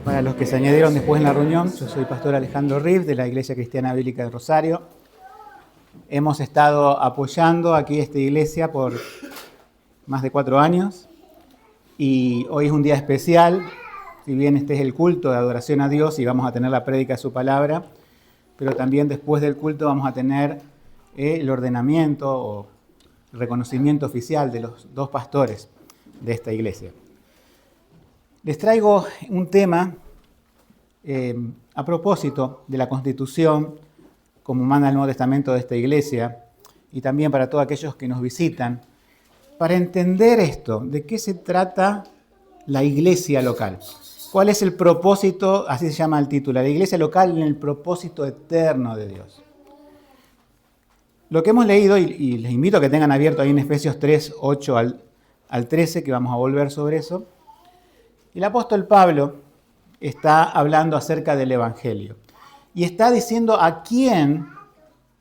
Para los que se añadieron después en la reunión, yo soy Pastor Alejandro Riff de la Iglesia Cristiana Bíblica de Rosario. Hemos estado apoyando aquí esta iglesia por más de 4 años y hoy es un día especial, si bien este es el culto de adoración a Dios y vamos a tener la prédica de su palabra, pero también después del culto vamos a tener el ordenamiento o reconocimiento oficial de los 2 pastores de esta iglesia. Les traigo un tema a propósito de la Constitución, como manda el Nuevo Testamento de esta iglesia, y también para todos aquellos que nos visitan, para entender esto, de qué se trata la iglesia local. ¿Cuál es el propósito? Así se llama el título, la iglesia local en el propósito eterno de Dios. Lo que hemos leído, y les invito a que tengan abierto ahí en Efesios 3, 8 al 13, que vamos a volver sobre eso. El apóstol Pablo está hablando acerca del Evangelio y está diciendo a quién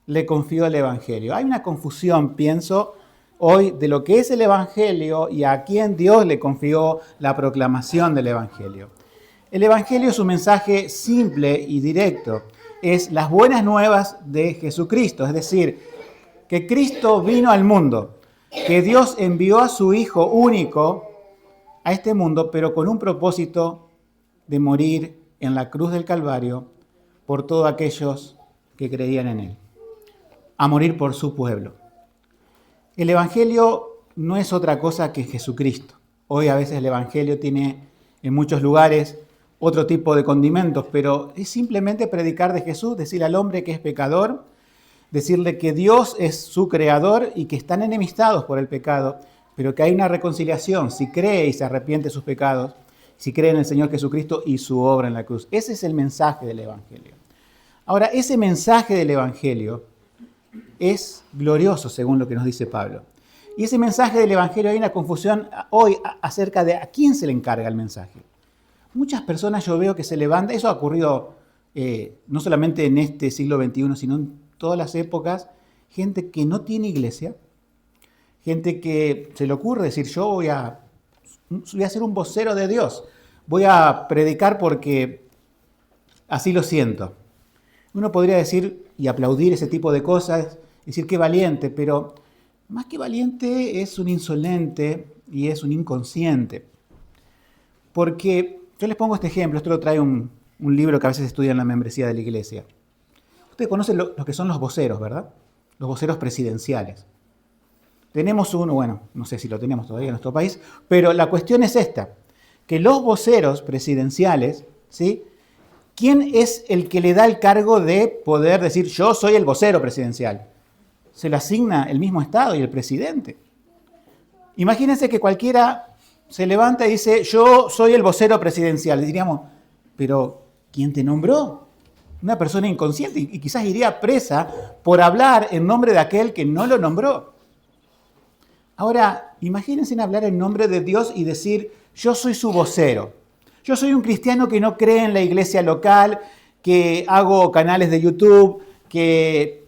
le confió el Evangelio. Hay una confusión, pienso, hoy de lo que es el Evangelio y a quién Dios le confió la proclamación del Evangelio. El Evangelio es un mensaje simple y directo. Es las buenas nuevas de Jesucristo, es decir, que Cristo vino al mundo, que Dios envió a su Hijo único a este mundo, pero con un propósito de morir en la cruz del Calvario por todos aquellos que creían en Él, a morir por su pueblo. El Evangelio no es otra cosa que Jesucristo. Hoy a veces el Evangelio tiene en muchos lugares otro tipo de condimentos, pero es simplemente predicar de Jesús, decirle al hombre que es pecador, decirle que Dios es su creador y que están enemistados por el pecado, pero que hay una reconciliación si cree y se arrepiente de sus pecados, si cree en el Señor Jesucristo y su obra en la cruz. Ese es el mensaje del Evangelio. Ahora, ese mensaje del Evangelio es glorioso, según lo que nos dice Pablo. Y ese mensaje del Evangelio, hay una confusión hoy acerca de a quién se le encarga el mensaje. Muchas personas yo veo que se levantan, eso ha ocurrido no solamente en este siglo XXI, sino en todas las épocas, gente que no tiene iglesia, gente que se le ocurre decir, yo voy a ser un vocero de Dios, voy a predicar porque así lo siento. Uno podría decir y aplaudir ese tipo de cosas, decir qué valiente, pero más que valiente es un insolente y es un inconsciente. Porque yo les pongo este ejemplo, esto lo trae un libro que a veces estudia en la membresía de la iglesia. Ustedes conocen lo que son los voceros, ¿verdad? Los voceros presidenciales. Tenemos uno, bueno, no sé si lo tenemos todavía en nuestro país, pero la cuestión es esta, que los voceros presidenciales, ¿sí? ¿Quién es el que le da el cargo de poder decir yo soy el vocero presidencial? Se lo asigna el mismo Estado y el presidente. Imagínense que cualquiera se levanta y dice yo soy el vocero presidencial. Diríamos, pero ¿quién te nombró? Una persona inconsciente y quizás iría presa por hablar en nombre de aquel que no lo nombró. Ahora, imagínense hablar en nombre de Dios y decir, yo soy su vocero. Yo soy un cristiano que no cree en la iglesia local, que hago canales de YouTube, que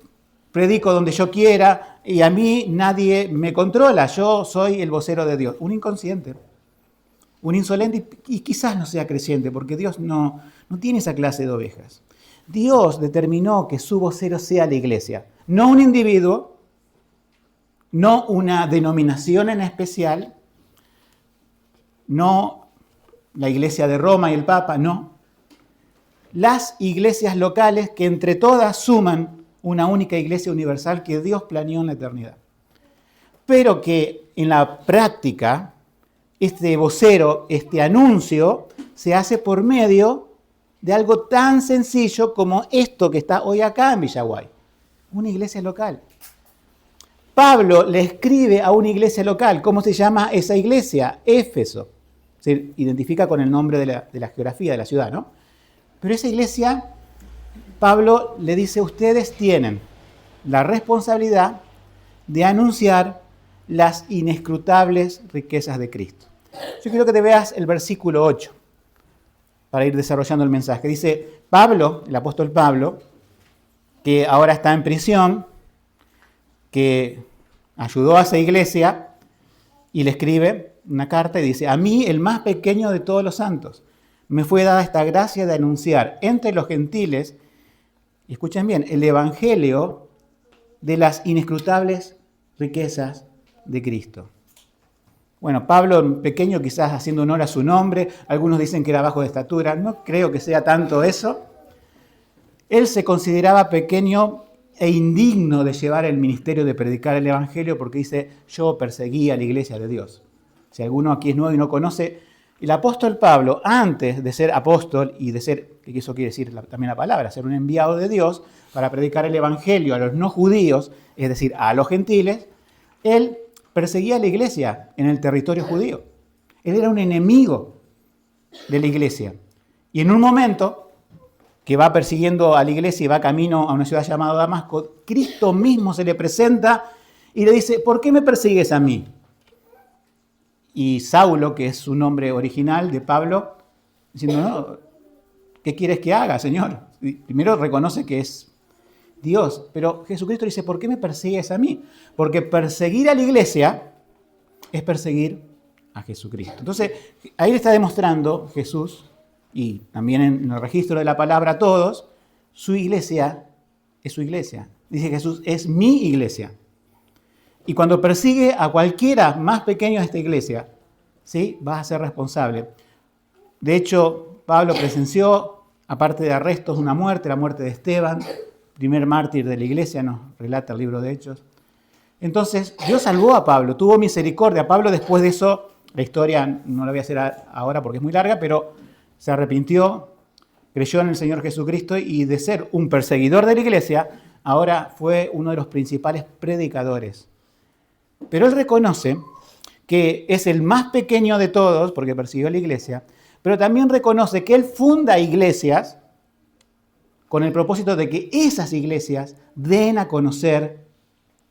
predico donde yo quiera y a mí nadie me controla. Yo soy el vocero de Dios. Un inconsciente, un insolente y quizás no sea creyente porque Dios no tiene esa clase de ovejas. Dios determinó que su vocero sea la iglesia, no un individuo, no una denominación en especial, no la iglesia de Roma y el Papa, no. Las iglesias locales que entre todas suman una única iglesia universal que Dios planeó en la eternidad. Pero que en la práctica, este vocero, este anuncio, se hace por medio de algo tan sencillo como esto que está hoy acá en Villaguay, una iglesia local. Pablo le escribe a una iglesia local. ¿Cómo se llama esa iglesia? Éfeso. Se identifica con el nombre de la geografía de la ciudad, ¿no? Pero esa iglesia, Pablo le dice, ustedes tienen la responsabilidad de anunciar las inescrutables riquezas de Cristo. Yo quiero que te veas el versículo 8 para ir desarrollando el mensaje. Dice, Pablo, el apóstol Pablo, que ahora está en prisión, que ayudó a esa iglesia y le escribe, una carta y dice: a mí, el más pequeño de todos los santos, me fue dada esta gracia de anunciar entre los gentiles, y escuchen bien, el evangelio de las inescrutables riquezas de Cristo. Bueno, Pablo, pequeño, quizás haciendo honor a su nombre, algunos dicen que era bajo de estatura, no creo que sea tanto eso. Él se consideraba pequeño e indigno de llevar el ministerio de predicar el evangelio porque dice: yo perseguía a la iglesia de Dios. Si alguno aquí es nuevo y no conoce, el apóstol Pablo, antes de ser apóstol y de ser, que eso quiere decir también la palabra, ser un enviado de Dios para predicar el evangelio a los no judíos, es decir, a los gentiles, él perseguía a la iglesia en el territorio judío. Él era un enemigo de la iglesia. Y en un momento que va persiguiendo a la iglesia y va camino a una ciudad llamada Damasco, Cristo mismo se le presenta y le dice: ¿por qué me persigues a mí? Y Saulo, que es su nombre original de Pablo, diciendo: no, ¿qué quieres que haga, Señor? Y primero reconoce que es Dios, pero Jesucristo dice: ¿por qué me persigues a mí? Porque perseguir a la iglesia es perseguir a Jesucristo. Entonces, ahí le está demostrando Jesús, y también en el registro de la palabra a todos, su iglesia es su iglesia. Dice Jesús: es mi iglesia. Y cuando persigue a cualquiera más pequeño de esta iglesia, ¿sí?, vas a ser responsable. De hecho, Pablo presenció, aparte de arrestos, una muerte, la muerte de Esteban, primer mártir de la iglesia, nos relata el libro de Hechos. Entonces, Dios salvó a Pablo, tuvo misericordia. Pablo, después de eso, la historia no la voy a hacer ahora porque es muy larga, pero se arrepintió, creyó en el Señor Jesucristo y de ser un perseguidor de la iglesia, ahora fue uno de los principales predicadores. Pero él reconoce que es el más pequeño de todos, porque persiguió a la iglesia, pero también reconoce que él funda iglesias con el propósito de que esas iglesias den a conocer,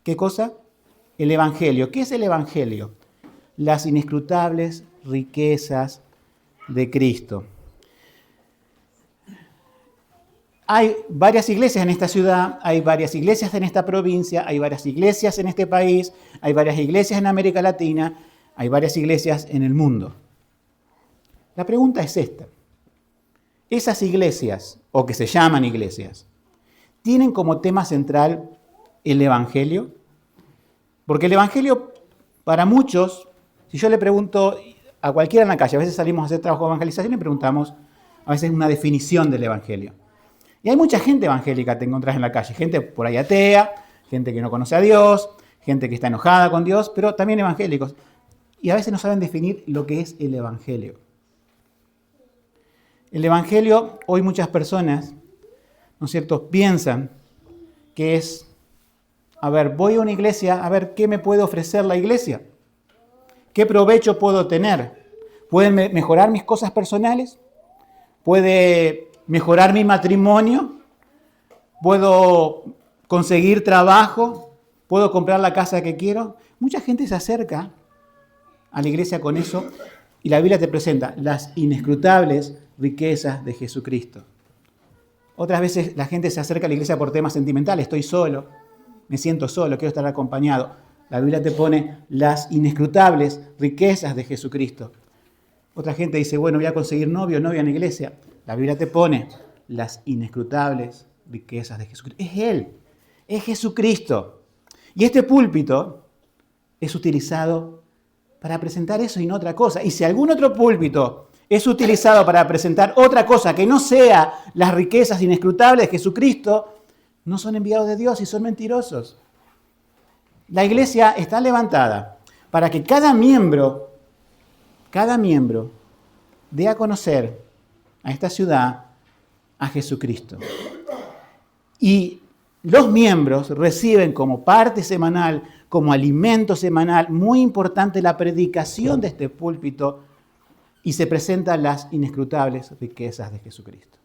¿qué cosa? El evangelio. ¿Qué es el evangelio? Las inescrutables riquezas de Cristo. Hay varias iglesias en esta ciudad, hay varias iglesias en esta provincia, hay varias iglesias en este país, hay varias iglesias en América Latina, hay varias iglesias en el mundo. La pregunta es esta: esas iglesias, o que se llaman iglesias, ¿tienen como tema central el evangelio? Porque el evangelio, para muchos, si yo le pregunto a cualquiera en la calle, a veces salimos a hacer trabajo de evangelización y preguntamos a veces una definición del evangelio. Y hay mucha gente evangélica, te encontrás en la calle, gente por ahí atea, gente que no conoce a Dios, gente que está enojada con Dios, pero también evangélicos. Y a veces no saben definir lo que es el evangelio. El evangelio, hoy muchas personas, ¿no es cierto?, piensan que es: a ver, voy a una iglesia, a ver qué me puede ofrecer la iglesia, qué provecho puedo tener, ¿puede mejorar mis cosas personales? ¿Puede mejorar mi matrimonio? ¿Puedo conseguir trabajo? ¿Puedo comprar la casa que quiero? Mucha gente se acerca a la iglesia con eso y la Biblia te presenta las inescrutables riquezas de Jesucristo. Otras veces la gente se acerca a la iglesia por temas sentimentales: estoy solo, me siento solo, quiero estar acompañado. La Biblia te pone las inescrutables riquezas de Jesucristo. Otra gente dice: bueno, voy a conseguir novio o novia en la iglesia. La Biblia te pone las inescrutables riquezas de Jesucristo. Es Él, es Jesucristo. Y este púlpito es utilizado para presentar eso y no otra cosa. Y si algún otro púlpito es utilizado para presentar otra cosa que no sea las riquezas inescrutables de Jesucristo, no son enviados de Dios y son mentirosos. La iglesia está levantada para que cada miembro dé a conocer a esta ciudad a Jesucristo. Y los miembros reciben como parte semanal, como alimento semanal, muy importante, la predicación de este púlpito, y se presentan las inescrutables riquezas de Jesucristo.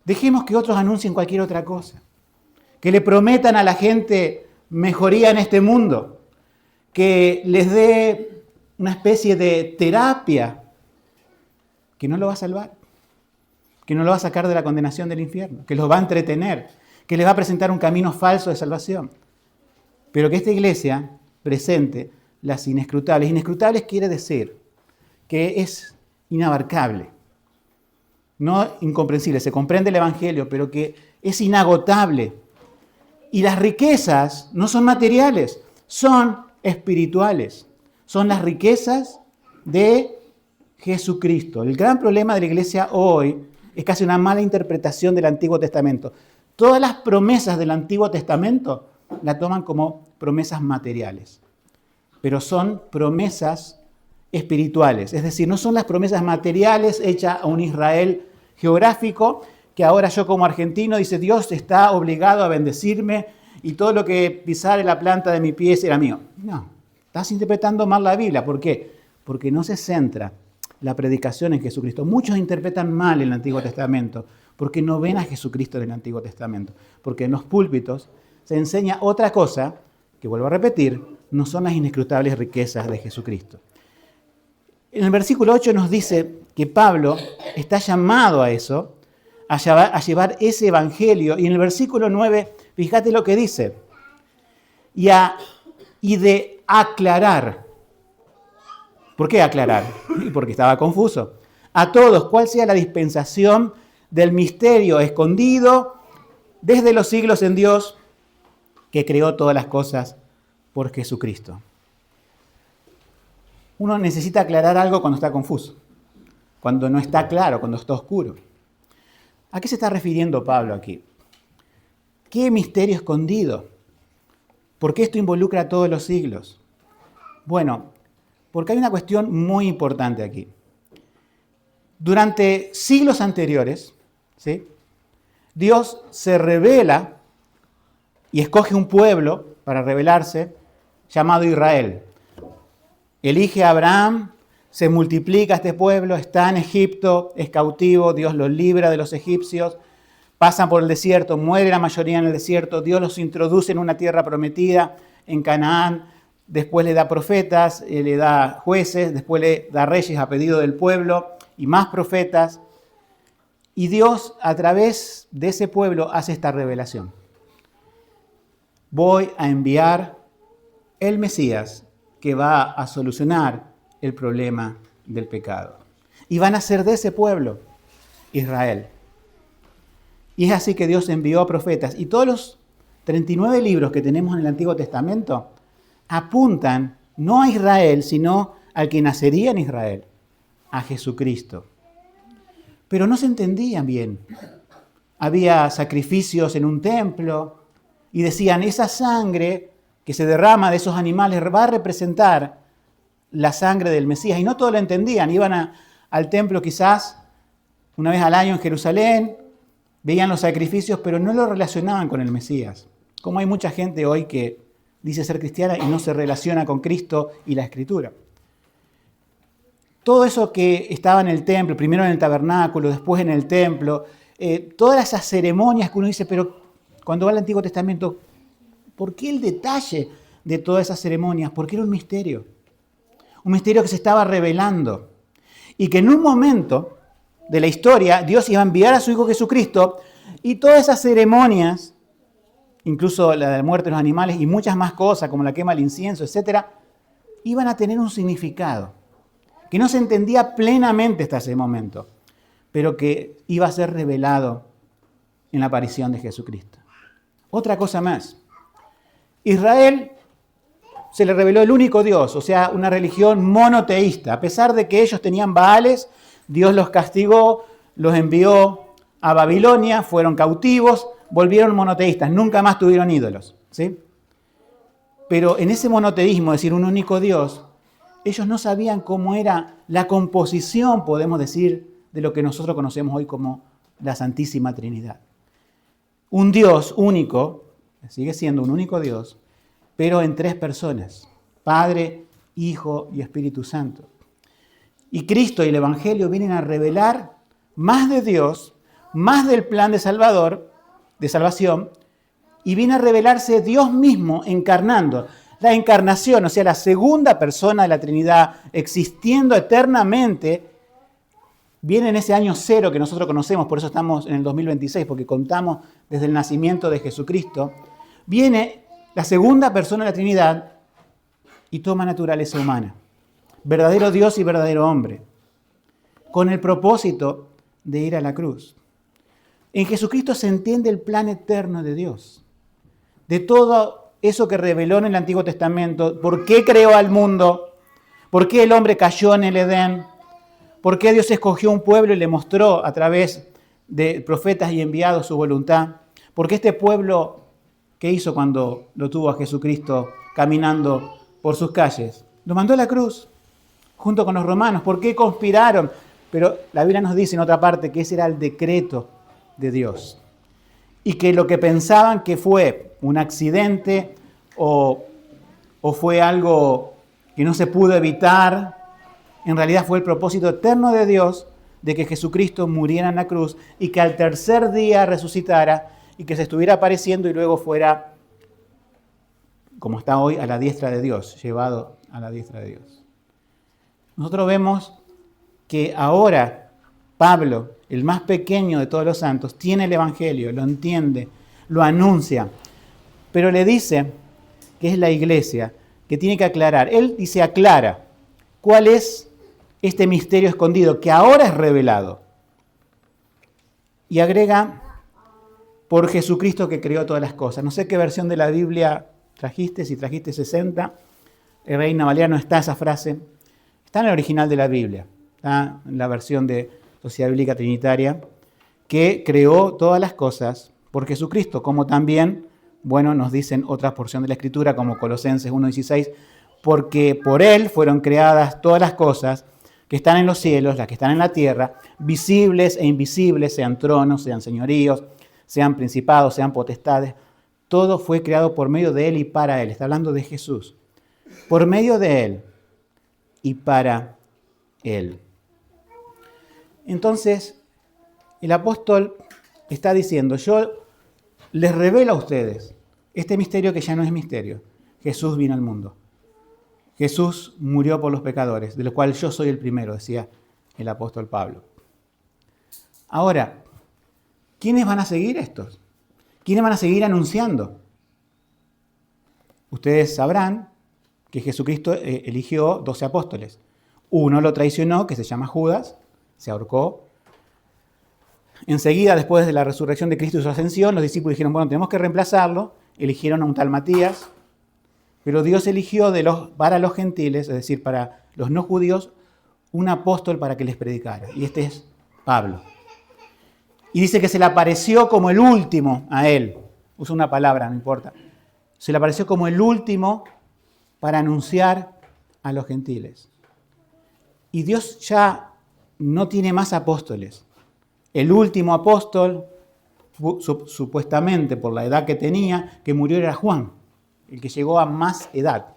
Dejemos que otros anuncien cualquier otra cosa, que le prometan a la gente mejoría en este mundo, que les dé una especie de terapia que no lo va a salvar, que no lo va a sacar de la condenación del infierno, que los va a entretener, que les va a presentar un camino falso de salvación. Pero que esta iglesia presente las inescrutables. Inescrutables quiere decir que es inabarcable, no incomprensible. Se comprende el Evangelio, pero que es inagotable. Y las riquezas no son materiales, son espirituales. Son las riquezas de Jesucristo. El gran problema de la iglesia hoy es casi una mala interpretación del Antiguo Testamento. Todas las promesas del Antiguo Testamento la toman como promesas materiales, pero son promesas espirituales. Es decir, no son las promesas materiales hechas a un Israel geográfico, que ahora yo como argentino dice, Dios está obligado a bendecirme y todo lo que pisare la planta de mi pie será mío. No, estás interpretando mal la Biblia. ¿Por qué? Porque no se centra la predicación en Jesucristo. Muchos interpretan mal el Antiguo Testamento porque no ven a Jesucristo en el Antiguo Testamento. Porque en los púlpitos se enseña otra cosa, que vuelvo a repetir, no son las inescrutables riquezas de Jesucristo. En el versículo 8 nos dice que Pablo está llamado a eso, a llevar ese evangelio. Y en el versículo 9, fíjate lo que dice. Y de aclarar. ¿Por qué aclarar? Porque estaba confuso. A todos, cuál sea la dispensación del misterio escondido desde los siglos en Dios, que creó todas las cosas por Jesucristo. Uno necesita aclarar algo cuando está confuso, cuando no está claro, cuando está oscuro. ¿A qué se está refiriendo Pablo aquí? ¿Qué misterio escondido? ¿Por qué esto involucra a todos los siglos? Bueno, porque hay una cuestión muy importante aquí. Durante siglos anteriores, ¿sí?, Dios se revela y escoge un pueblo para revelarse llamado Israel. Elige a Abraham, se multiplica este pueblo, está en Egipto, es cautivo, Dios los libra de los egipcios, pasan por el desierto, muere la mayoría en el desierto, Dios los introduce en una tierra prometida, en Canaán, después le da profetas, le da jueces, después le da reyes a pedido del pueblo y más profetas. Y Dios a través de ese pueblo hace esta revelación. Voy a enviar el Mesías que va a solucionar el problema del pecado. Y van a ser de ese pueblo, Israel. Y es así que Dios envió a profetas. Y todos los 39 libros que tenemos en el Antiguo Testamento apuntan no a Israel, sino al que nacería en Israel, a Jesucristo. Pero no se entendían bien. Había sacrificios en un templo y decían, esa sangre que se derrama de esos animales va a representar la sangre del Mesías. Y no todos lo entendían. Iban al templo quizás una vez al año en Jerusalén, veían los sacrificios, pero no lo relacionaban con el Mesías. Como hay mucha gente hoy que dice ser cristiana y no se relaciona con Cristo y la Escritura. Todo eso que estaba en el templo, primero en el tabernáculo, después en el templo, todas esas ceremonias que uno dice, pero cuando va al Antiguo Testamento, ¿por qué el detalle de todas esas ceremonias? Porque era un misterio que se estaba revelando y que en un momento de la historia Dios iba a enviar a su Hijo Jesucristo y todas esas ceremonias, incluso la de la muerte de los animales y muchas más cosas como la quema del incienso, etc., iban a tener un significado que no se entendía plenamente hasta ese momento, pero que iba a ser revelado en la aparición de Jesucristo. Otra cosa más. Israel se le reveló el único Dios, o sea, una religión monoteísta. A pesar de que ellos tenían Baales, Dios los castigó, los envió a Babilonia, fueron cautivos, volvieron monoteístas, nunca más tuvieron ídolos, ¿sí? Pero en ese monoteísmo, es decir, un único Dios, ellos no sabían cómo era la composición, podemos decir, de lo que nosotros conocemos hoy como la Santísima Trinidad. Un Dios único, sigue siendo un único Dios, pero en tres personas, Padre, Hijo y Espíritu Santo. Y Cristo y el Evangelio vienen a revelar más de Dios, más del plan de salvación, y viene a revelarse Dios mismo encarnando. La encarnación, o sea, la segunda persona de la Trinidad, existiendo eternamente, viene en ese año cero que nosotros conocemos, por eso estamos en el 2026, porque contamos desde el nacimiento de Jesucristo. Viene la segunda persona de la Trinidad y toma naturaleza humana. Verdadero Dios y verdadero hombre, con el propósito de ir a la cruz. En Jesucristo se entiende el plan eterno de Dios, de todo eso que reveló en el Antiguo Testamento, por qué creó al mundo, por qué el hombre cayó en el Edén, por qué Dios escogió un pueblo y le mostró a través de profetas y enviados su voluntad, por qué este pueblo, ¿qué hizo cuando lo tuvo a Jesucristo caminando por sus calles? Lo mandó a la cruz, junto con los romanos. ¿Por qué conspiraron? Pero la Biblia nos dice en otra parte que ese era el decreto de Dios. Y que lo que pensaban que fue un accidente o fue algo que no se pudo evitar, en realidad fue el propósito eterno de Dios de que Jesucristo muriera en la cruz y que al tercer día resucitara y que se estuviera apareciendo y luego fuera, como está hoy, a la diestra de Dios, llevado a la diestra de Dios. Nosotros vemos que ahora Pablo, el más pequeño de todos los santos, tiene el Evangelio, lo entiende, lo anuncia, pero le dice que es la iglesia que tiene que aclarar. Él dice, aclara cuál es este misterio escondido que ahora es revelado. Y agrega, por Jesucristo que creó todas las cosas. No sé qué versión de la Biblia trajiste, si trajiste 60, Reina Valera, no está esa frase. Está en el original de la Biblia, está en la versión de Sociedad Bíblica Trinitaria, que creó todas las cosas por Jesucristo, como también, bueno, nos dicen otra porción de la Escritura, como Colosenses 1:16, porque por Él fueron creadas todas las cosas que están en los cielos, las que están en la tierra, visibles e invisibles, sean tronos, sean señoríos, sean principados, sean potestades. Todo fue creado por medio de Él y para Él. Está hablando de Jesús. Por medio de Él y para Él. Entonces, el apóstol está diciendo, yo les revelo a ustedes este misterio que ya no es misterio. Jesús vino al mundo. Jesús murió por los pecadores, de los cuales yo soy el primero, decía el apóstol Pablo. Ahora, ¿quiénes van a seguir estos? ¿Quiénes van a seguir anunciando? Ustedes sabrán que Jesucristo eligió 12 apóstoles. Uno lo traicionó, que se llama Judas, se ahorcó. Enseguida, después de la resurrección de Cristo y su ascensión, los discípulos dijeron, bueno, tenemos que reemplazarlo. Eligieron a un tal Matías. Pero Dios eligió para los gentiles, es decir, para los no judíos, un apóstol para que les predicara. Y este es Pablo. Y dice que se le apareció como el último a él. Usa una palabra, no importa. Se le apareció como el último para anunciar a los gentiles. Y Dios ya no tiene más apóstoles. El último apóstol, supuestamente por la edad que tenía, que murió era Juan, el que llegó a más edad.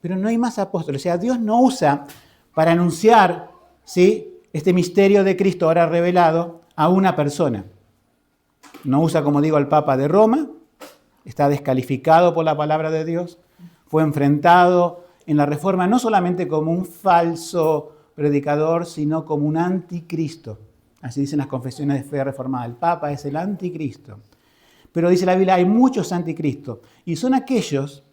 Pero no hay más apóstoles. O sea, Dios no usa para anunciar, ¿sí?, este misterio de Cristo ahora revelado a una persona. No usa, como digo, al Papa de Roma. Está descalificado por la palabra de Dios. Fue enfrentado en la Reforma no solamente como un falso predicador, sino como un anticristo. Así dicen las confesiones de fe reformada. El Papa es el anticristo. Pero dice la Biblia, hay muchos anticristos. Y son aquellos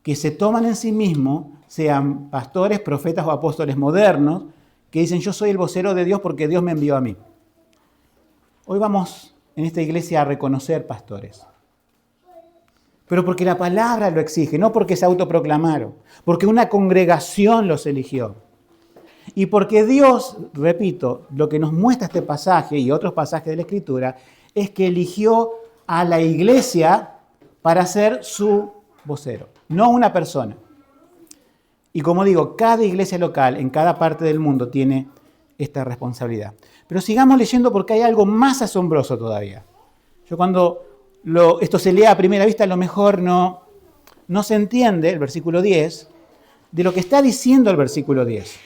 que se toman en sí mismos, sean pastores, profetas o apóstoles modernos, que dicen, yo soy el vocero de Dios porque Dios me envió a mí. Hoy vamos en esta iglesia a reconocer pastores. Pero porque la palabra lo exige, no porque se autoproclamaron, porque una congregación los eligió. Y porque Dios, repito, lo que nos muestra este pasaje y otros pasajes de la Escritura, es que eligió a la iglesia para ser su vocero, no una persona. Y como digo, cada iglesia local en cada parte del mundo tiene esta responsabilidad. Pero sigamos leyendo porque hay algo más asombroso todavía. Yo cuando esto se lee a primera vista, a lo mejor no se entiende, el versículo 10, de lo que está diciendo el versículo 10.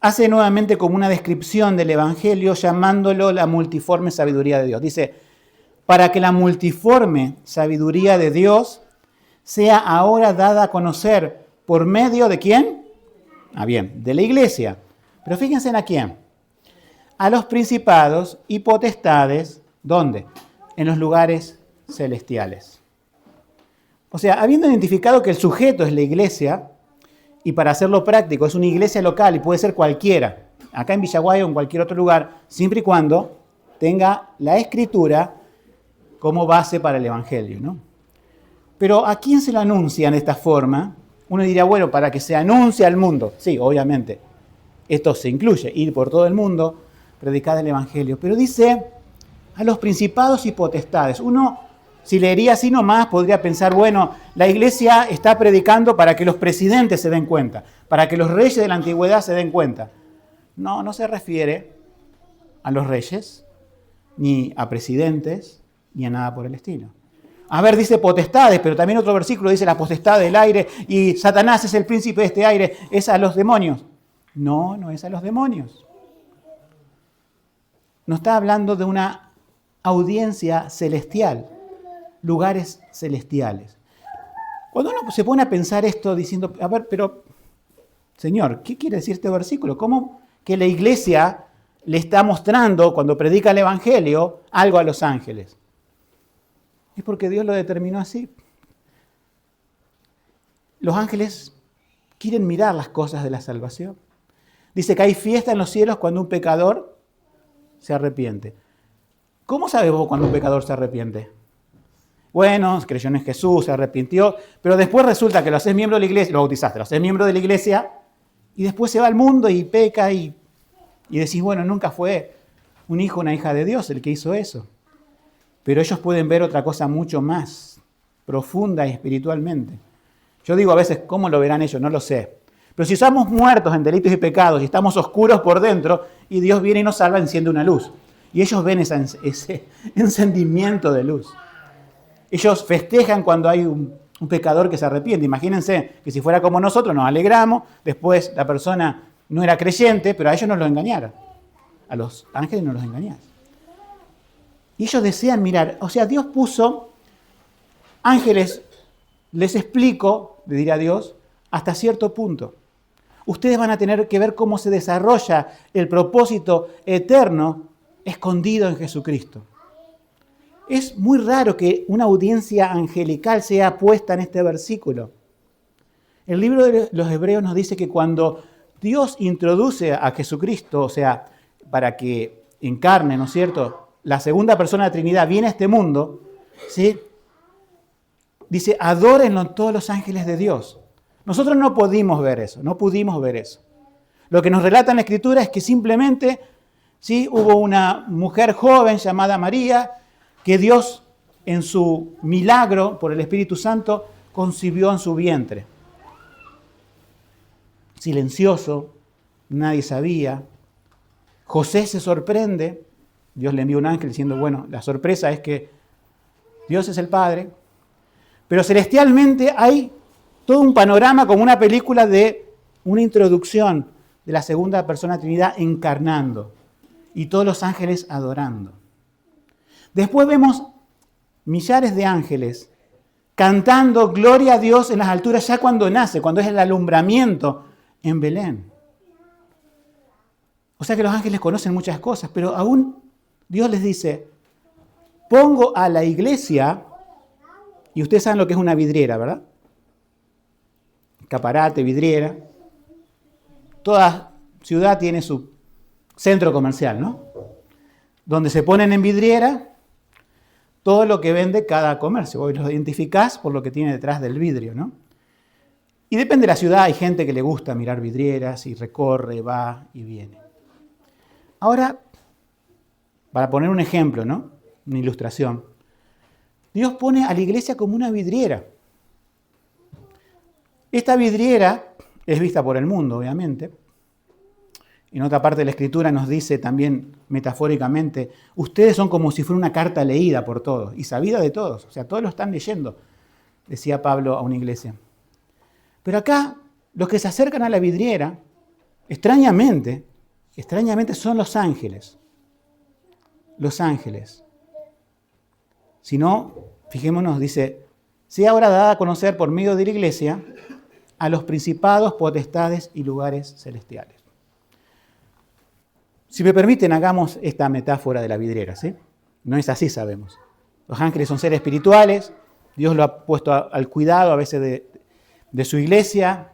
Hace nuevamente como una descripción del Evangelio llamándolo la multiforme sabiduría de Dios. Dice, para que la multiforme sabiduría de Dios sea ahora dada a conocer por medio de ¿quién? De la iglesia. Pero fíjense en a quién. A los principados y potestades, ¿dónde? En los lugares celestiales. O sea, habiendo identificado que el sujeto es la iglesia, y para hacerlo práctico, es una iglesia local y puede ser cualquiera, acá en Villaguay o en cualquier otro lugar, siempre y cuando tenga la Escritura como base para el Evangelio, ¿no? Pero ¿a quién se lo anuncian de esta forma? Uno diría, bueno, para que se anuncie al mundo. Sí, obviamente, esto se incluye, ir por todo el mundo, predicar el Evangelio. Pero dice a los principados y potestades. Uno, si leería así nomás, podría pensar, bueno, la iglesia está predicando para que los presidentes se den cuenta, para que los reyes de la antigüedad se den cuenta. No, no se refiere a los reyes, ni a presidentes, ni a nada por el estilo. A ver, dice potestades, pero también otro versículo dice la potestad del aire y Satanás es el príncipe de este aire, es a los demonios. No, no es a los demonios. No está hablando de una audiencia celestial, lugares celestiales. Cuando uno se pone a pensar esto diciendo, a ver, pero, Señor, ¿qué quiere decir este versículo? ¿Cómo que la iglesia le está mostrando, cuando predica el Evangelio, algo a los ángeles? Es porque Dios lo determinó así. Los ángeles quieren mirar las cosas de la salvación. Dice que hay fiesta en los cielos cuando un pecador se arrepiente. ¿Cómo sabes vos cuando un pecador se arrepiente? Bueno, creyó en Jesús, se arrepintió, pero después resulta que lo haces miembro de la iglesia, lo bautizaste, lo haces miembro de la iglesia, y después se va al mundo y peca y decís, bueno, nunca fue un hijo o una hija de Dios el que hizo eso. Pero ellos pueden ver otra cosa mucho más profunda y espiritualmente. Yo digo a veces, ¿cómo lo verán ellos? No lo sé. Pero si estamos muertos en delitos y pecados y estamos oscuros por dentro y Dios viene y nos salva, enciende una luz. Y ellos ven ese encendimiento de luz. Ellos festejan cuando hay un pecador que se arrepiente. Imagínense que si fuera como nosotros nos alegramos, después la persona no era creyente, pero a ellos no los engañaron. A los ángeles no los engañaron. Y ellos desean mirar. O sea, Dios puso ángeles, les explico, le dirá Dios, hasta cierto punto. Ustedes van a tener que ver cómo se desarrolla el propósito eterno escondido en Jesucristo. Es muy raro que una audiencia angelical sea puesta en este versículo. El libro de los Hebreos nos dice que cuando Dios introduce a Jesucristo, o sea, para que encarne, ¿no es cierto?, la segunda persona de la Trinidad viene a este mundo, ¿sí? Dice, adórenlo todos los ángeles de Dios. Nosotros no pudimos ver eso. Lo que nos relata en la Escritura es que simplemente, ¿sí?, hubo una mujer joven llamada María, que Dios, en su milagro por el Espíritu Santo, concibió en su vientre. Silencioso, nadie sabía. José se sorprende. Dios le envía un ángel diciendo, bueno, la sorpresa es que Dios es el Padre, pero celestialmente hay todo un panorama como una película de una introducción de la segunda persona de la Trinidad encarnando y todos los ángeles adorando. Después vemos millares de ángeles cantando gloria a Dios en las alturas ya cuando nace, cuando es el alumbramiento en Belén. O sea que los ángeles conocen muchas cosas, pero aún Dios les dice, pongo a la iglesia, y ustedes saben lo que es una vidriera, ¿verdad? Escaparate, vidriera. Toda ciudad tiene su centro comercial, ¿no? Donde se ponen en vidriera todo lo que vende cada comercio. Hoy los identificás por lo que tiene detrás del vidrio, ¿no? Y depende de la ciudad, hay gente que le gusta mirar vidrieras y recorre, va y viene. Ahora, para poner un ejemplo, ¿no?, una ilustración, Dios pone a la iglesia como una vidriera. Esta vidriera es vista por el mundo, obviamente. En otra parte de la Escritura nos dice también metafóricamente, ustedes son como si fuera una carta leída por todos y sabida de todos. O sea, todos lo están leyendo, decía Pablo a una iglesia. Pero acá, los que se acercan a la vidriera, extrañamente son los ángeles. Los ángeles. Si no, fijémonos, dice, sea ahora dada a conocer por medio de la iglesia a los principados, potestades y lugares celestiales. Si me permiten, hagamos esta metáfora de la vidriera, ¿sí? No es así, sabemos. Los ángeles son seres espirituales, Dios lo ha puesto al cuidado a veces de su iglesia.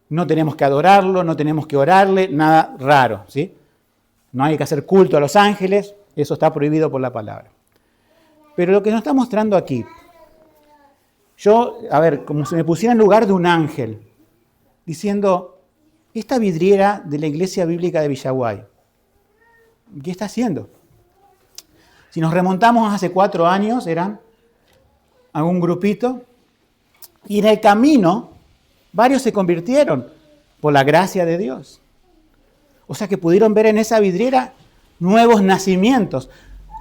No tenemos que adorarlo, no tenemos que orarle, nada raro, ¿sí? No hay que hacer culto a los ángeles, eso está prohibido por la palabra. Pero lo que nos está mostrando aquí, yo, como si me pusiera en lugar de un ángel, diciendo, esta vidriera de la Iglesia Bíblica de Villaguay, ¿qué está haciendo? Si nos remontamos hace 4 años, eran algún grupito, y en el camino varios se convirtieron por la gracia de Dios. O sea que pudieron ver en esa vidriera nuevos nacimientos,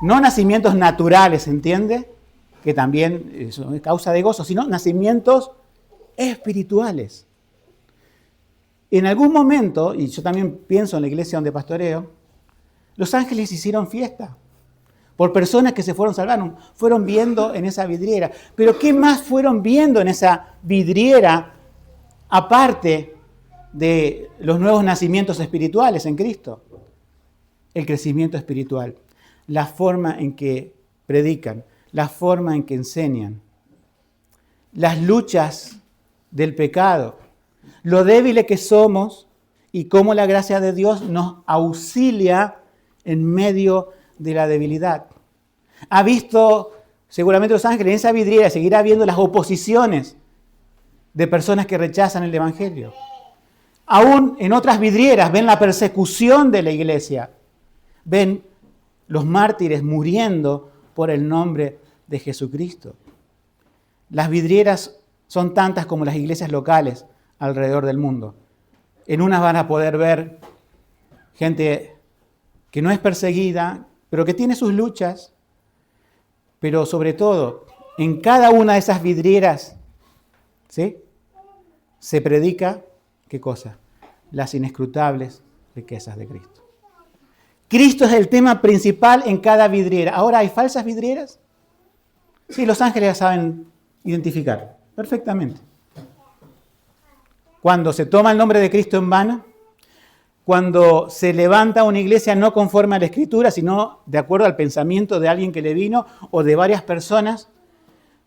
no nacimientos naturales, ¿entiende? Que también eso es causa de gozo, sino nacimientos espirituales. En algún momento, y yo también pienso en la iglesia donde pastoreo, los ángeles hicieron fiesta por personas que se salvaron, fueron viendo en esa vidriera. Pero ¿qué más fueron viendo en esa vidriera aparte de los nuevos nacimientos espirituales en Cristo? El crecimiento espiritual, la forma en que predican, la forma en que enseñan, las luchas del pecado, lo débiles que somos y cómo la gracia de Dios nos auxilia en medio de la debilidad. Ha visto seguramente los ángeles en esa vidriera, seguirá viendo las oposiciones de personas que rechazan el Evangelio. Aún en otras vidrieras ven la persecución de la iglesia, ven los mártires muriendo por el nombre de Jesucristo. Las vidrieras son tantas como las iglesias locales alrededor del mundo. En unas van a poder ver gente que no es perseguida, pero que tiene sus luchas. Pero sobre todo, en cada una de esas vidrieras, ¿sí?, se predica, ¿qué cosa? Las inescrutables riquezas de Cristo. Cristo es el tema principal en cada vidriera. Ahora, ¿hay falsas vidrieras? Sí, los ángeles las saben identificar perfectamente. Cuando se toma el nombre de Cristo en vano, cuando se levanta una iglesia no conforme a la Escritura, sino de acuerdo al pensamiento de alguien que le vino o de varias personas,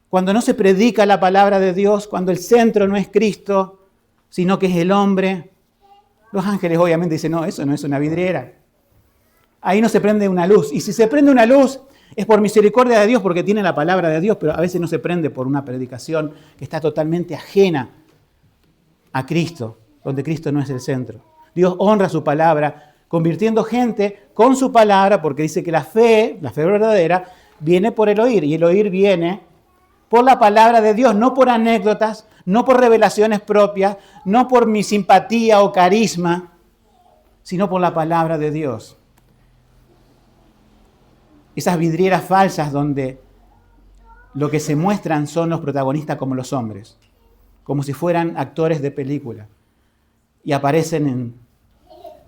cuando no se predica la palabra de Dios, cuando el centro no es Cristo, sino que es el hombre, los ángeles obviamente dicen, no, eso no es una vidriera. Ahí no se prende una luz. Y si se prende una luz, es por misericordia de Dios, porque tiene la palabra de Dios, pero a veces no se prende por una predicación que está totalmente ajena a Cristo, donde Cristo no es el centro. Dios honra su palabra, convirtiendo gente con su palabra, porque dice que la fe verdadera, viene por el oír, y el oír viene por la palabra de Dios, no por anécdotas, no por revelaciones propias, no por mi simpatía o carisma, sino por la palabra de Dios. Esas vidrieras falsas donde lo que se muestran son los protagonistas como los hombres, como si fueran actores de película. Y aparecen en...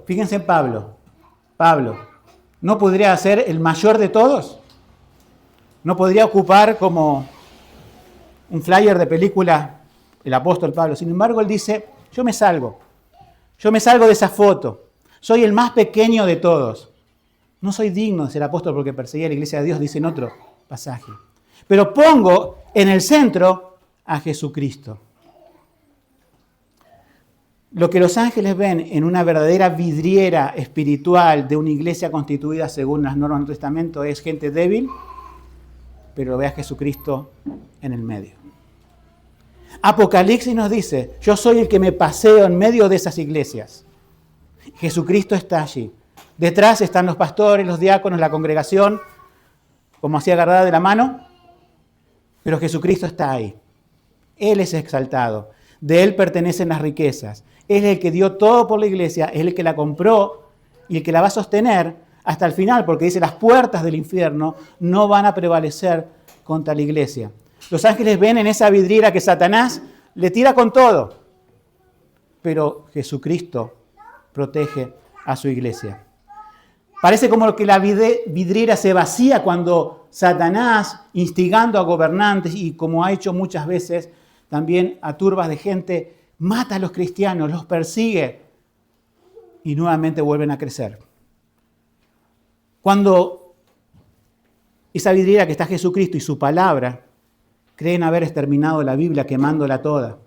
Fíjense en Pablo. Pablo, ¿no podría ser el mayor de todos? ¿No podría ocupar como un flyer de película el apóstol Pablo? Sin embargo, él dice, yo me salgo de esa foto. Soy el más pequeño de todos. No soy digno de ser apóstol porque perseguía a la iglesia de Dios, dice en otro pasaje. Pero pongo en el centro a Jesucristo. Lo que los ángeles ven en una verdadera vidriera espiritual de una iglesia constituida según las normas del Nuevo Testamento es gente débil, pero ve a Jesucristo en el medio. Apocalipsis nos dice, yo soy el que me paseo en medio de esas iglesias. Jesucristo está allí. Detrás están los pastores, los diáconos, la congregación, como así agarrada de la mano, pero Jesucristo está ahí. Él es exaltado, de Él pertenecen las riquezas. Él es el que dio todo por la iglesia, es el que la compró y el que la va a sostener hasta el final, porque dice, las puertas del infierno no van a prevalecer contra la iglesia. Los ángeles ven en esa vidriera que Satanás le tira con todo, pero Jesucristo protege a su iglesia. Parece como que la vidriera se vacía cuando Satanás, instigando a gobernantes y como ha hecho muchas veces también a turbas de gente, mata a los cristianos, los persigue y nuevamente vuelven a crecer. Cuando esa vidriera que está Jesucristo y su palabra creen haber exterminado la Biblia quemándola toda.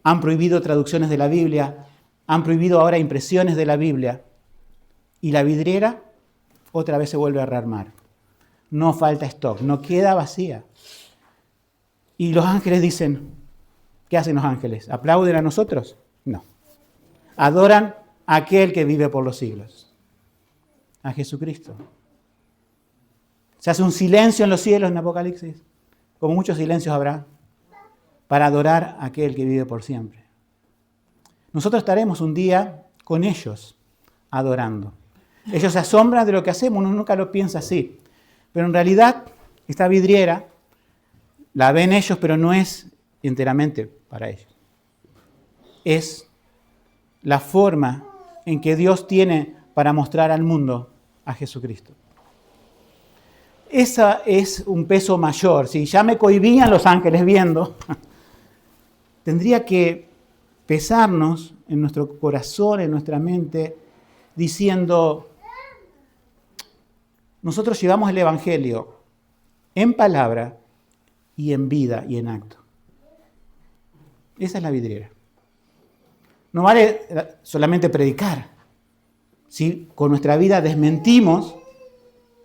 Han prohibido traducciones de la Biblia, han prohibido ahora impresiones de la Biblia. Y la vidriera otra vez se vuelve a rearmar. No falta stock, no queda vacía. Y los ángeles dicen, ¿qué hacen los ángeles? ¿Aplauden a nosotros? No. Adoran a aquel que vive por los siglos, a Jesucristo. Se hace un silencio en los cielos en Apocalipsis, como muchos silencios habrá, para adorar a aquel que vive por siempre. Nosotros estaremos un día con ellos adorando. Ellos se asombran de lo que hacemos, uno nunca lo piensa así. Pero en realidad, esta vidriera la ven ellos, pero no es enteramente para ellos. Es la forma en que Dios tiene para mostrar al mundo a Jesucristo. Esa es un peso mayor. Si ya me cohibían los ángeles viendo, tendría que pesarnos en nuestro corazón, en nuestra mente, diciendo, nosotros llevamos el Evangelio en palabra y en vida y en acto. Esa es la vidriera. No vale solamente predicar. Si con nuestra vida desmentimos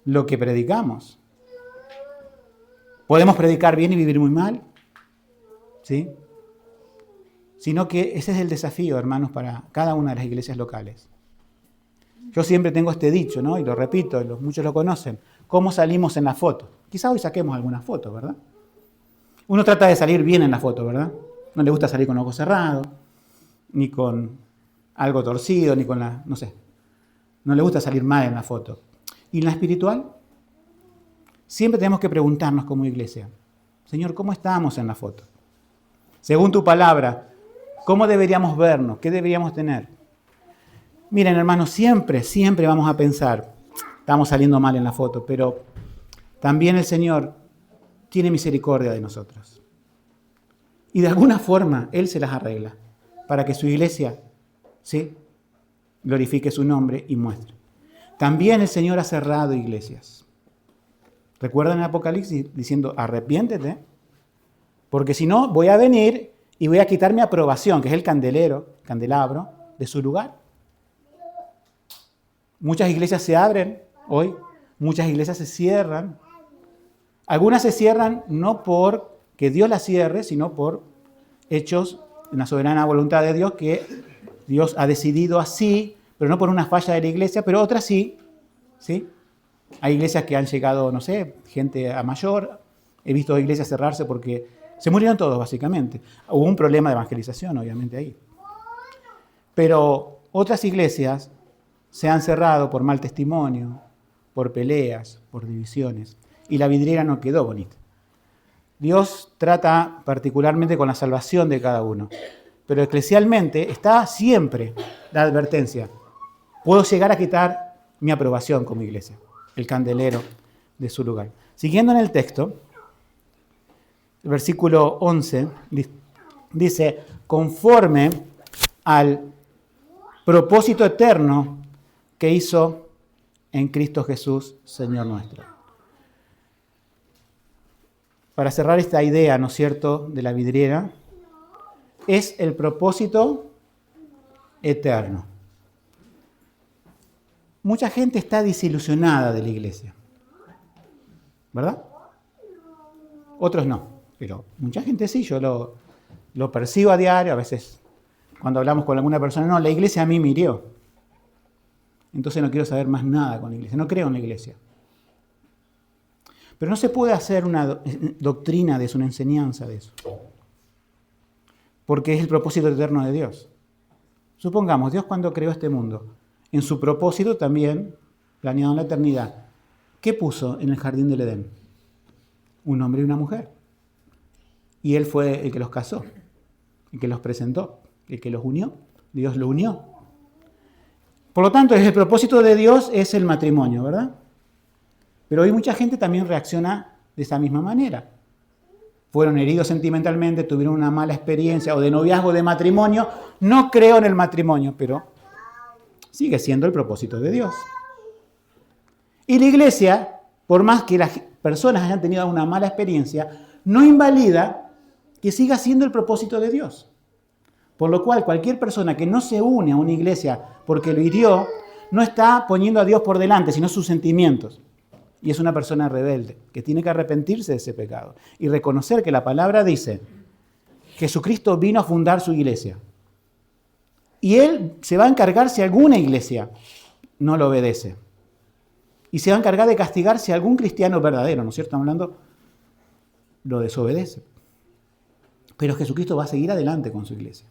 lo que predicamos. Podemos predicar bien y vivir muy mal, ¿sí? Sino que ese es el desafío, hermanos, para cada una de las iglesias locales. Yo siempre tengo este dicho, ¿no? Y lo repito, muchos lo conocen. ¿Cómo salimos en la foto? Quizá hoy saquemos alguna foto, ¿verdad? Uno trata de salir bien en la foto, ¿verdad? No le gusta salir con los ojos cerrados, ni con algo torcido, ni con la, no sé. No le gusta salir mal en la foto. ¿Y en la espiritual? Siempre tenemos que preguntarnos como iglesia, Señor, ¿cómo estamos en la foto? Según tu palabra, ¿cómo deberíamos vernos? ¿Qué deberíamos tener? Miren, hermanos, siempre vamos a pensar, estamos saliendo mal en la foto, pero también el Señor tiene misericordia de nosotros. Y de alguna forma Él se las arregla para que su iglesia, ¿sí?, glorifique su nombre y muestre. También el Señor ha cerrado iglesias. ¿Recuerdan el Apocalipsis diciendo, arrepiéntete? Porque si no, voy a venir y voy a quitar mi aprobación, que es el candelabro, de su lugar. Muchas iglesias se abren hoy, muchas iglesias se cierran. Algunas se cierran no porque Dios las cierre, sino por hechos en la soberana voluntad de Dios, que Dios ha decidido así, pero no por una falla de la iglesia, pero otras sí, ¿sí? Hay iglesias que han llegado, no sé, gente a mayor. He visto iglesias cerrarse porque se murieron todos, básicamente. Hubo un problema de evangelización, obviamente, ahí. Pero otras iglesias se han cerrado por mal testimonio, por peleas, por divisiones. Y la vidriera no quedó bonita. Dios trata particularmente con la salvación de cada uno. Pero eclesialmente está siempre la advertencia. Puedo llegar a quitar mi aprobación como iglesia, el candelero de su lugar. Siguiendo en el texto, el versículo 11 dice, conforme al propósito eterno que hizo en Cristo Jesús, Señor nuestro. Para cerrar esta idea, ¿no es cierto?, de la vidriera, es el propósito eterno. Mucha gente está desilusionada de la iglesia, ¿verdad? Otros no, pero mucha gente sí, yo lo percibo a diario, a veces cuando hablamos con alguna persona, no, la iglesia a mí me hirió, entonces no quiero saber más nada con la iglesia, no creo en la iglesia. Pero no se puede hacer una doctrina de eso, una enseñanza de eso, porque es el propósito eterno de Dios. Supongamos, Dios cuando creó este mundo, en su propósito también, planeado en la eternidad, ¿qué puso en el jardín del Edén? Un hombre y una mujer. Y Él fue el que los casó, el que los presentó, el que los unió. Dios lo unió. Por lo tanto, el propósito de Dios es el matrimonio, ¿verdad? Pero hoy mucha gente también reacciona de esa misma manera. Fueron heridos sentimentalmente, tuvieron una mala experiencia o de noviazgo, de matrimonio. No creo en el matrimonio, pero sigue siendo el propósito de Dios. Y la iglesia, por más que personas hayan tenido una mala experiencia, no invalida que siga siendo el propósito de Dios. Por lo cual, cualquier persona que no se une a una iglesia porque lo hirió, no está poniendo a Dios por delante, sino sus sentimientos. Y es una persona rebelde, que tiene que arrepentirse de ese pecado y reconocer que la palabra dice: Jesucristo vino a fundar su iglesia. Y Él se va a encargar si alguna iglesia no lo obedece. Y se va a encargar de castigar si algún cristiano verdadero, ¿no es cierto? Estamos hablando, lo desobedece. Pero Jesucristo va a seguir adelante con su iglesia.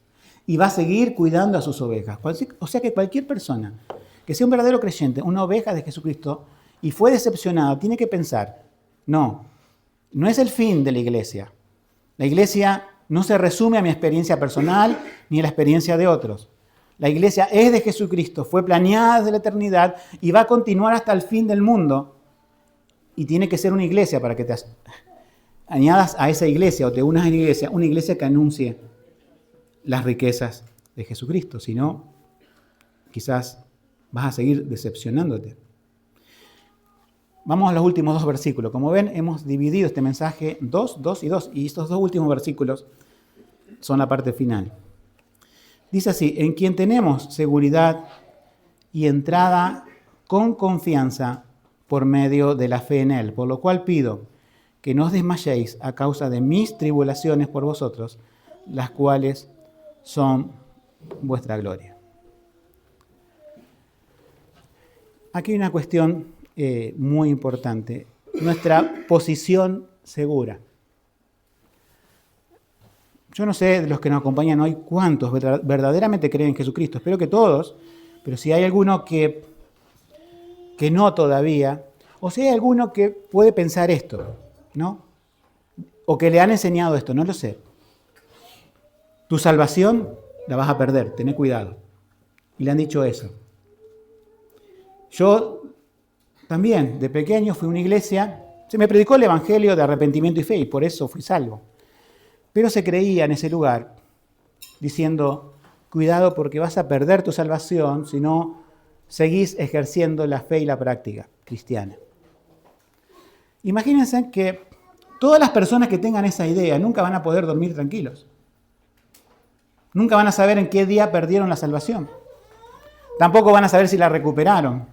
Y va a seguir cuidando a sus ovejas. O sea que cualquier persona que sea un verdadero creyente, una oveja de Jesucristo, y fue decepcionada, tiene que pensar: no es el fin de la iglesia. La iglesia no se resume a mi experiencia personal ni a la experiencia de otros. La iglesia es de Jesucristo, fue planeada desde la eternidad y va a continuar hasta el fin del mundo. Y tiene que ser una iglesia, para que te añadas a esa iglesia o te unas a la iglesia, una iglesia que anuncie las riquezas de Jesucristo. Si no, quizás vas a seguir decepcionándote. Vamos a los últimos 2 versículos. Como ven, hemos dividido este mensaje 2, 2 y 2. Y estos 2 últimos versículos son la parte final. Dice así: en quien tenemos seguridad y entrada con confianza por medio de la fe en Él. Por lo cual pido que no os desmayéis a causa de mis tribulaciones por vosotros, las cuales son vuestra gloria. Aquí hay una cuestión muy importante: nuestra posición segura. Yo no sé de los que nos acompañan hoy cuántos verdaderamente creen en Jesucristo. Espero que todos, pero si hay alguno que no todavía, o si hay alguno que puede pensar esto, ¿no? O que le han enseñado esto, no lo sé. Tu salvación la vas a perder, tené cuidado. Y le han dicho eso. Yo también, de pequeño, fui a una iglesia, se me predicó el evangelio de arrepentimiento y fe, y por eso fui salvo. Pero se creía en ese lugar, diciendo: cuidado porque vas a perder tu salvación si no seguís ejerciendo la fe y la práctica cristiana. Imagínense que todas las personas que tengan esa idea nunca van a poder dormir tranquilos. Nunca van a saber en qué día perdieron la salvación. Tampoco van a saber si la recuperaron.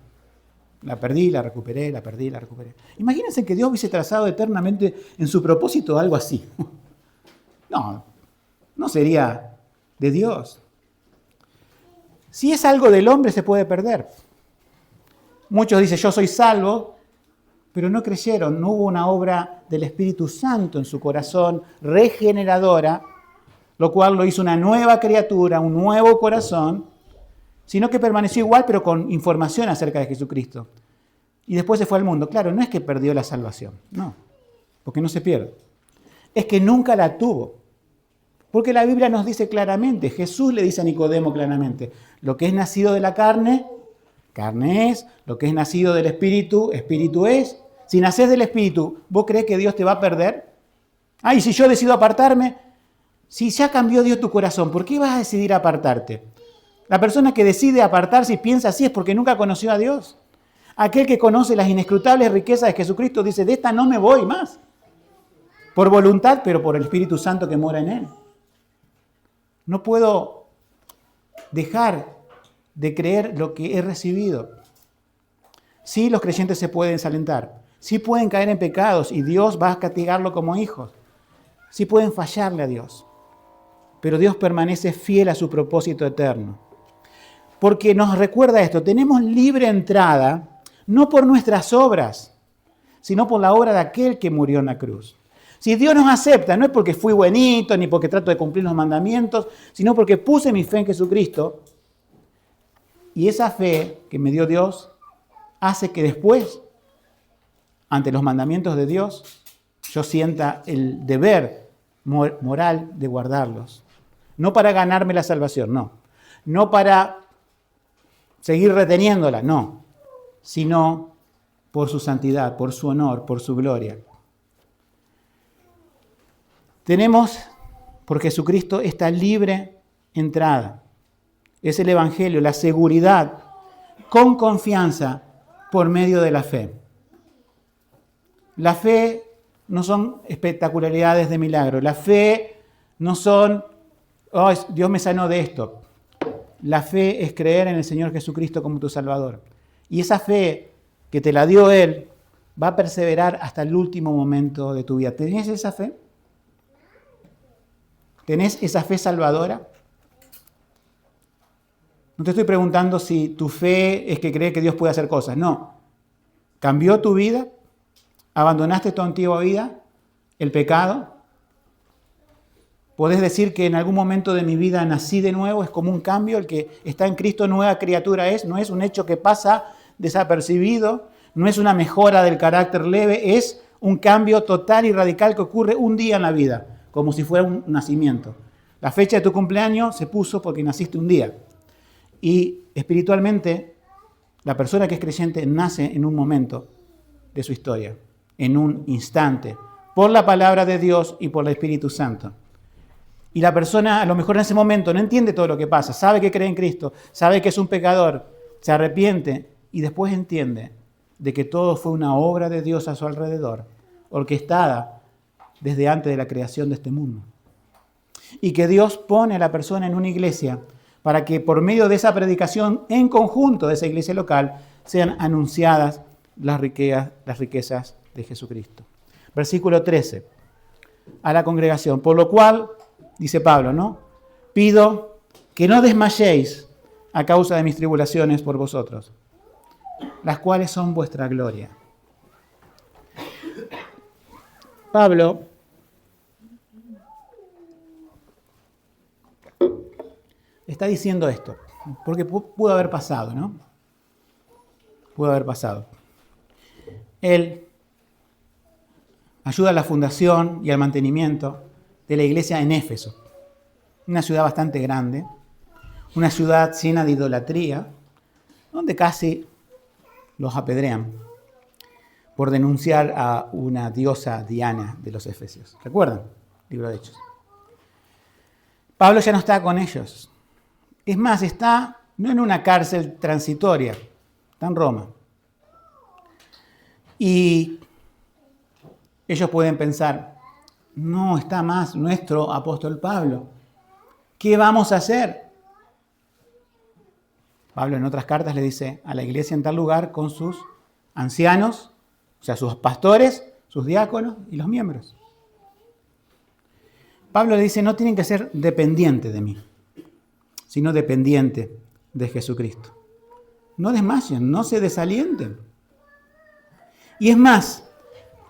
La perdí, la recuperé, la perdí, la recuperé. Imagínense que Dios hubiese trazado eternamente en su propósito algo así. No sería de Dios. Si es algo del hombre, se puede perder. Muchos dicen: yo soy salvo, pero no creyeron, no hubo una obra del Espíritu Santo en su corazón regeneradora, lo cual lo hizo una nueva criatura, un nuevo corazón, sino que permaneció igual, pero con información acerca de Jesucristo. Y después se fue al mundo. Claro, no es que perdió la salvación, no, porque no se pierde. Es que nunca la tuvo. Porque la Biblia nos dice claramente, Jesús le dice a Nicodemo claramente: lo que es nacido de la carne, carne es; lo que es nacido del Espíritu, Espíritu es. Si nacés del Espíritu, ¿vos creés que Dios te va a perder? Y si yo decido apartarme, si ya cambió Dios tu corazón, ¿por qué vas a decidir apartarte? La persona que decide apartarse y piensa así es porque nunca conoció a Dios. Aquel que conoce las inescrutables riquezas de Jesucristo dice: de esta no me voy más. Por voluntad, pero por el Espíritu Santo que mora en él. No puedo dejar de creer lo que he recibido. Sí, los creyentes se pueden desalentar. Sí pueden caer en pecados y Dios va a castigarlo como hijos. Sí pueden fallarle a Dios. Pero Dios permanece fiel a su propósito eterno. Porque nos recuerda esto: tenemos libre entrada, no por nuestras obras, sino por la obra de aquel que murió en la cruz. Si Dios nos acepta, no es porque fui buenito, ni porque trato de cumplir los mandamientos, sino porque puse mi fe en Jesucristo. Y esa fe que me dio Dios hace que después, ante los mandamientos de Dios, yo sienta el deber moral de guardarlos. No para ganarme la salvación, no. No para seguir reteniéndola, no. Sino por su santidad, por su honor, por su gloria. Tenemos, por Jesucristo, esta libre entrada. Es el Evangelio, la seguridad, con confianza, por medio de la fe. La fe no son espectacularidades de milagro. La fe no son, oh, Dios me sanó de esto. La fe es creer en el Señor Jesucristo como tu Salvador. Y esa fe que te la dio Él va a perseverar hasta el último momento de tu vida. ¿Tenés esa fe? ¿Tenés esa fe salvadora? No te estoy preguntando si tu fe es que cree que Dios puede hacer cosas. No. ¿Cambió tu vida? ¿Abandonaste tu antigua vida? ¿El pecado? ¿Podés decir que en algún momento de mi vida nací de nuevo? Es como un cambio. El que está en Cristo, nueva criatura es. No es un hecho que pasa desapercibido. No es una mejora del carácter leve. Es un cambio total y radical que ocurre un día en la vida, como si fuera un nacimiento. La fecha de tu cumpleaños se puso porque naciste un día. Y espiritualmente, la persona que es creyente nace en un momento de su historia, en un instante, por la palabra de Dios y por el Espíritu Santo. Y la persona a lo mejor en ese momento no entiende todo lo que pasa, sabe que cree en Cristo, sabe que es un pecador, se arrepiente y después entiende de que todo fue una obra de Dios a su alrededor, orquestada desde antes de la creación de este mundo. Y que Dios pone a la persona en una iglesia para que por medio de esa predicación en conjunto de esa iglesia local sean anunciadas las riquezas de Jesucristo. Versículo 13. A la congregación. Por lo cual, dice Pablo, ¿no? Pido que no desmayéis a causa de mis tribulaciones por vosotros, las cuales son vuestra gloria. Pablo está diciendo esto, porque pudo haber pasado, ¿no? Pudo haber pasado. Él ayuda a la fundación y al mantenimiento de la iglesia en Éfeso, una ciudad bastante grande, una ciudad llena de idolatría, donde casi los apedrean por denunciar a una diosa Diana de los Efesios. ¿Recuerdan? Libro de Hechos. Pablo ya no está con ellos. Es más, está no en una cárcel transitoria, está en Roma. Y ellos pueden pensar, no está más nuestro apóstol Pablo. ¿Qué vamos a hacer? Pablo en otras cartas le dice a la iglesia en tal lugar con sus ancianos, o sea, sus pastores, sus diáconos y los miembros. Pablo le dice, no tienen que ser dependientes de mí, sino dependientes de Jesucristo. No desmayen, no se desalienten. Y es más,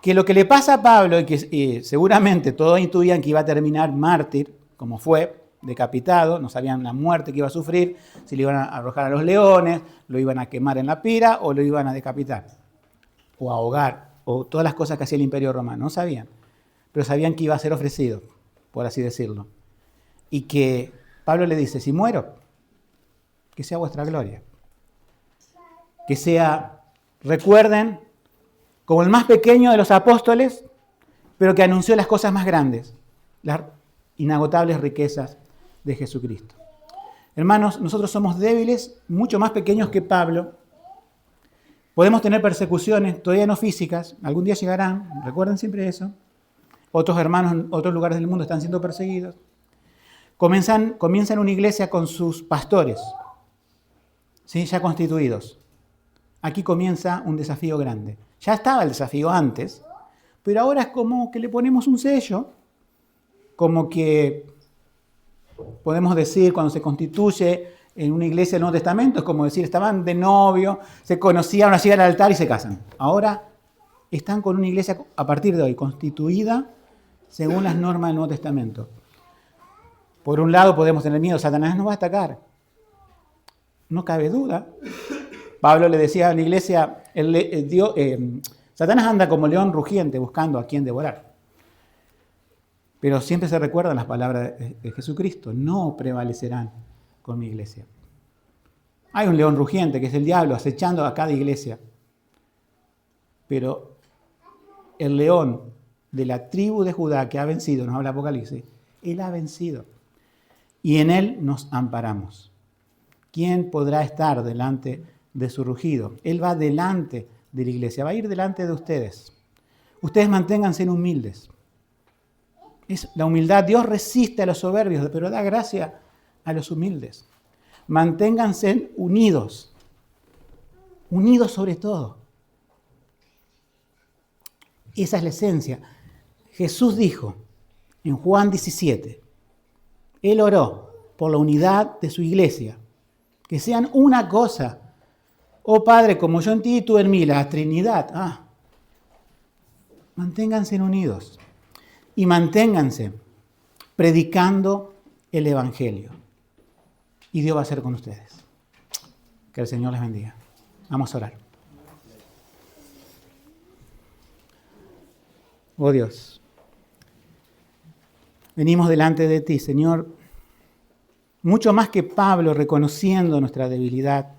que lo que le pasa a Pablo, y que seguramente todos intuían que iba a terminar mártir, como fue, decapitado, no sabían la muerte que iba a sufrir, si le iban a arrojar a los leones, lo iban a quemar en la pira o lo iban a decapitar, o ahogar, o todas las cosas que hacía el Imperio Romano, no sabían, pero sabían que iba a ser ofrecido, por así decirlo. Y que Pablo le dice, si muero, que sea vuestra gloria, que sea, recuerden, como el más pequeño de los apóstoles, pero que anunció las cosas más grandes, las inagotables riquezas de Jesucristo. Hermanos, nosotros somos débiles, mucho más pequeños que Pablo. Podemos tener persecuciones, todavía no físicas, algún día llegarán, recuerden siempre eso. Otros hermanos en otros lugares del mundo están siendo perseguidos. Comienzan una iglesia con sus pastores, ¿sí? Ya constituidos. Aquí comienza un desafío grande. Ya estaba el desafío antes, pero ahora es como que le ponemos un sello, como que podemos decir cuando se constituye en una iglesia del Nuevo Testamento, es como decir, estaban de novio, se conocían, llegan al altar y se casan. Ahora están con una iglesia a partir de hoy constituida según las normas del Nuevo Testamento. Por un lado podemos tener miedo, Satanás nos va a atacar. No cabe duda. Pablo le decía a la iglesia, Satanás anda como león rugiente buscando a quien devorar. Pero siempre se recuerdan las palabras de Jesucristo, no prevalecerán con mi iglesia. Hay un león rugiente que es el diablo acechando a cada iglesia. Pero el león de la tribu de Judá que ha vencido, nos habla Apocalipsis, él ha vencido. Y en él nos amparamos. ¿Quién podrá estar delante de su rugido? Él va delante de la iglesia, va a ir delante de ustedes. Ustedes manténganse humildes. Es la humildad. Dios resiste a los soberbios, pero da gracia a los humildes. Manténganse unidos. Unidos sobre todo. Esa es la esencia. Jesús dijo en Juan 17, Él oró por la unidad de su iglesia, que sean una cosa. Oh Padre, como yo en ti y tú en mí, la Trinidad. Manténganse unidos y manténganse predicando el Evangelio. Y Dios va a ser con ustedes. Que el Señor les bendiga. Vamos a orar. Oh Dios, venimos delante de ti, Señor, mucho más que Pablo reconociendo nuestra debilidad,